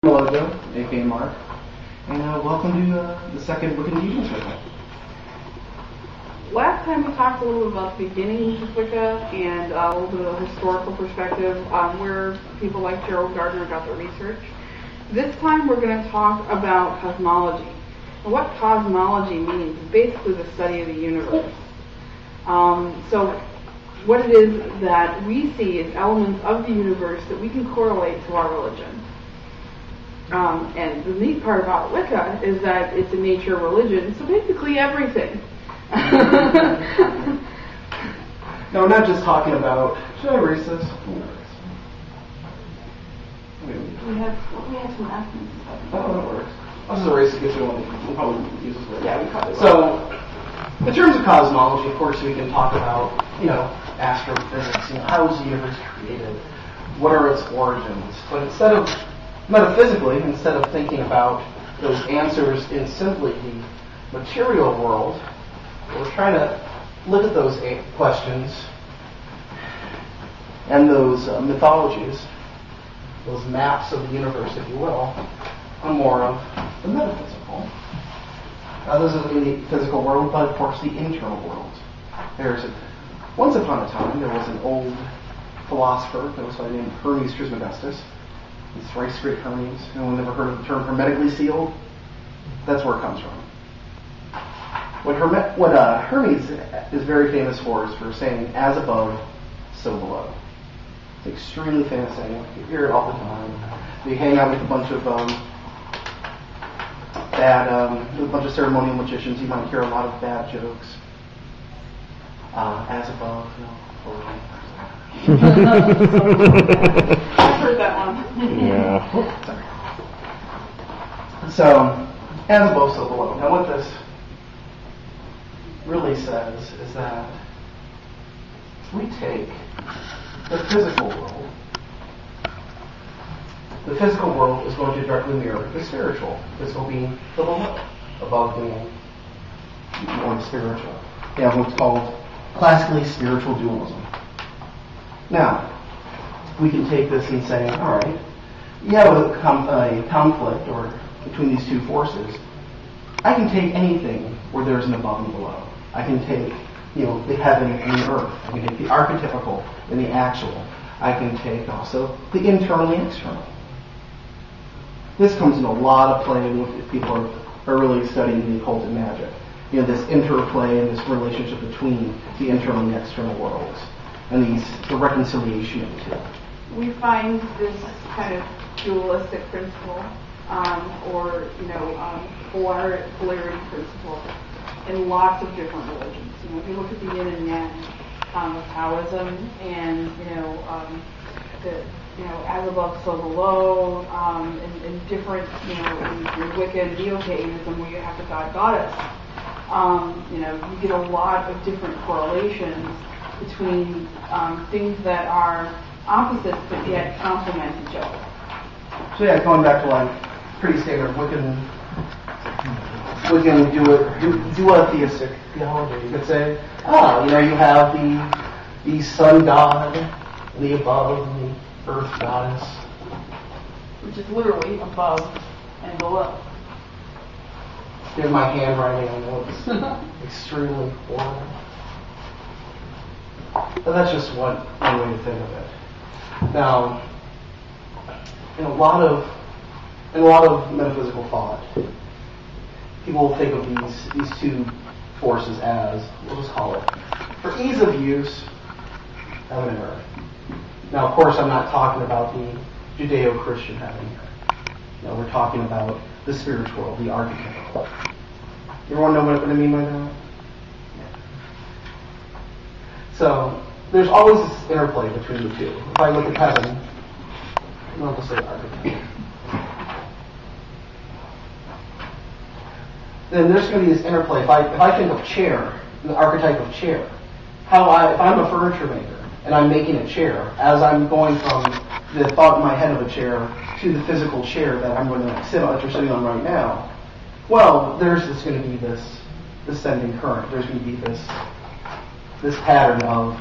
Cosmology, aka Mark, and welcome to the second Wiccan Fusion Circle. Last time we talked a little bit about the beginnings of Wicca and a little bit of a historical perspective where people like Gerald Gardner got their research. This time we're going to talk about cosmology. And what cosmology means is basically the study of the universe. So what it is that we see as elements of the universe that we can correlate to our religion. And the neat part about Wicca is that it's a nature religion, so basically everything. No, we're not just talking about, should I erase this? We have some estimates and stuff. Oh, that works. I'll just erase it because we'll probably use this later. Yeah, we probably will. So, in terms of cosmology, of course, we can talk about, astrophysics, how was the universe created? What are its origins? But metaphysically, instead of thinking about those answers in simply the material world, we're trying to look at those questions and those mythologies, those maps of the universe, if you will, on more of the metaphysical. Those are the physical world, but of course the internal world. Once upon a time, there was an old philosopher that was by the name of Hermes Trismegistus. These thrice great Hermes. No one ever heard of the term hermetically sealed? That's where it comes from. What Hermes is very famous for is for saying, as above, so below. It's an extremely famous saying. You hear it all the time. You hang out with a bunch of ceremonial magicians, you might hear a lot of bad jokes. As above, below. I've heard that one. Yeah. So, as above, so below. Now, what this really says is that if we take the physical world is going to directly mirror the spiritual. Physical being the below, above being more spiritual. You have what's called classically spiritual dualism. Now, we can take this and say, all right, you have a conflict or between these two forces. I can take anything where there's an above and below. I can take, the heaven and the earth. I can take the archetypical and the actual. I can take also the internal and the external. This comes in a lot of play if people are really studying the occult and magic. This interplay and this relationship between the internal and the external worlds. And the reconciliation of the two. We find this kind of dualistic principle, polarity principle, in lots of different religions. If you look at the yin and yang of Taoism, and as above, so below, and different, in Wicca and Neo-Paganism, where you have the god goddess, you get a lot of different correlations between things that are opposites but yet complement each other. So going back to pretty standard Wiccan duotheistic theology. You could say, you have the sun god, the above, and the earth goddess, which is literally above and below. Here's my handwriting. I know it's extremely horrible. But that's just one way to think of it. Now, in a lot of metaphysical thought, people will think of these two forces as, we'll just call it, for ease of use, heaven and earth. Now, of course, I'm not talking about the Judeo-Christian heaven here. We're talking about the spiritual, the archetypal. You want to know what I mean by that? So, there's always this interplay between the two. If I look at heaven, I'll just say archetype. Then there's going to be this interplay. If I think of chair, the archetype of chair, if I'm a furniture maker and I'm making a chair, as I'm going from the thought in my head of a chair to the physical chair that I'm going to sit on, that you're sitting on right now, well, there's going to be this descending current. There's going to be this pattern of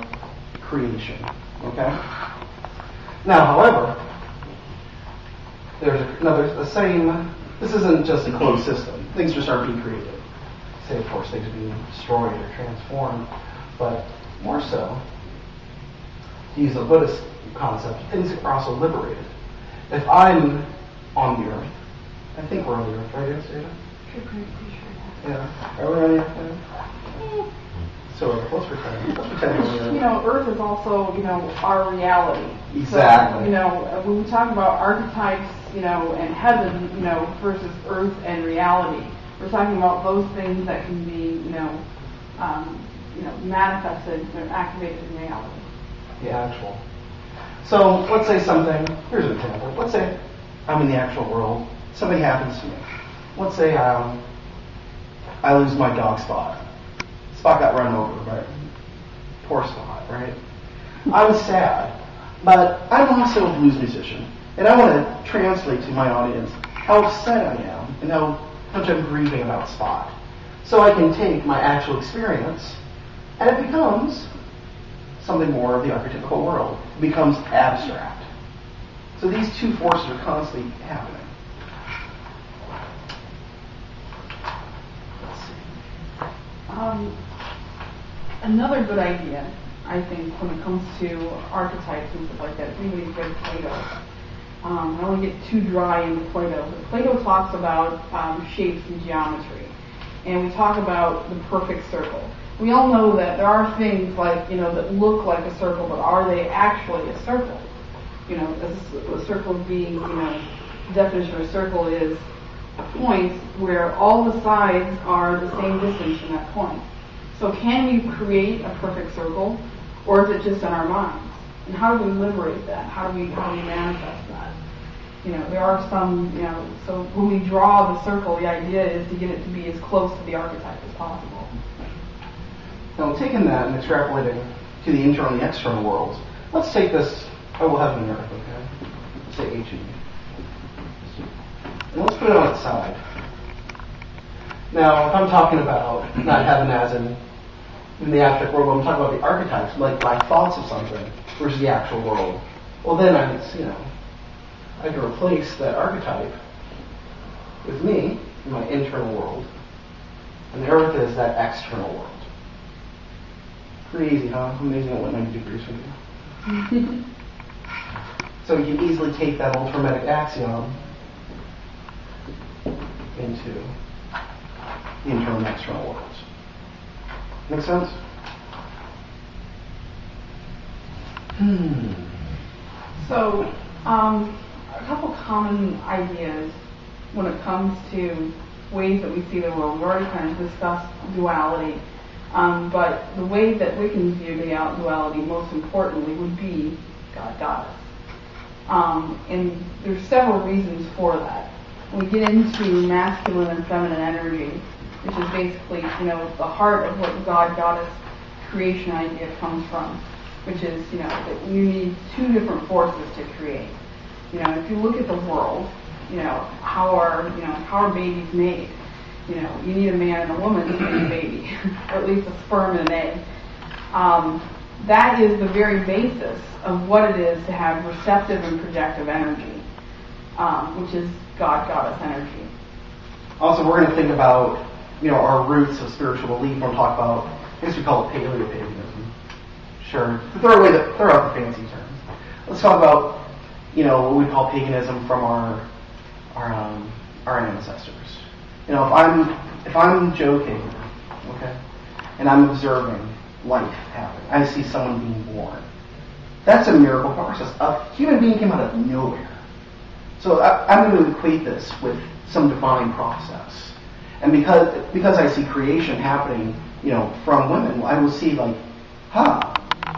creation. Okay? Now, however, there's the same. This isn't just a closed system. Things just aren't being created. Say, of course, things are being destroyed or transformed, but more so, to use a Buddhist concept, things are also liberated. If I'm on the Earth, I think we're on the Earth, right, Anastasia? Yeah. Are we on the Earth? So let's pretend. Let's pretend we're on the Earth. You know, Earth is also, you know, our reality. Exactly. So, you know, when we talk about archetypes, you know, and heaven, you know, versus Earth and reality, we're talking about those things that can be, manifested or activated in reality. The actual. So let's say something. Here's an example. Let's say I'm in the actual world. Something happens to me. Let's say I lose my dog Spot. Spot got run over, right? Poor Spot, right? I was sad, but I'm also a blues musician, and I want to translate to my audience how upset I am and how much I'm grieving about Spot. So I can take my actual experience, and it becomes something more of the archetypical world. It becomes abstract. So these two forces are constantly happening. Let's see. Another good idea, I think, when it comes to archetypes and stuff like that, is anybody's read Plato. I don't want to get too dry into Plato, but Plato talks about shapes and geometry. And we talk about the perfect circle. We all know that there are things like, you know, that look like a circle, but are they actually a circle? You know, a circle being, you know, the definition of a circle is a point where all the sides are the same distance from that point. So can we create a perfect circle, or is it just in our minds? And how do we liberate that? How do we manifest that? You know, there are some, you know, so when we draw the circle, the idea is to get it to be as close to the archetype as possible. Now, taking that and extrapolating to the internal and the external worlds, let's take this, we'll have it in Earth, okay? Let's say H and E. And let's put it on its side. Now, if I'm talking about not heaven as in the abstract world, I'm talking about the archetypes, like my thoughts of something versus the actual world. Well, then I can replace that archetype with me in my internal world, and the Earth is that external world. Crazy, huh? Amazing what 90 degrees from you. So you can easily take that old Hermetic axiom into the internal and external worlds. Make sense? So, a couple common ideas when it comes to ways that we see the world. We've already kind of discussed duality, but the way that Wiccans view duality most importantly would be God-Goddess. And there's several reasons for that. When we get into masculine and feminine energy, which is basically, you know, the heart of what God-Goddess creation idea comes from, which is, you know, that you need two different forces to create. You know, if you look at the world, you know, how are babies made? You know, you need a man and a woman to make a baby, or at least a sperm and an egg. That is the very basis of what it is to have receptive and projective energy, which is God-Goddess energy. Also, we're going to think about, you know, our roots of spiritual belief. We'll talk about, I guess we call it paleo-paganism. Sure. Throw out the fancy terms. Let's talk about, you know, what we call paganism from our ancestors. You know, if I'm Joe Kagan, okay, and I'm observing life happen, I see someone being born. That's a miracle process. A human being came out of nowhere. So I'm going to equate this with some divine process. And because I see creation happening, you know, from women, I will see like,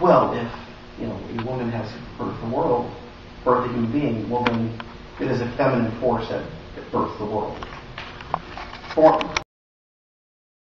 well, if, you know, a woman has birthed a human being, well then it is a feminine force that births the world.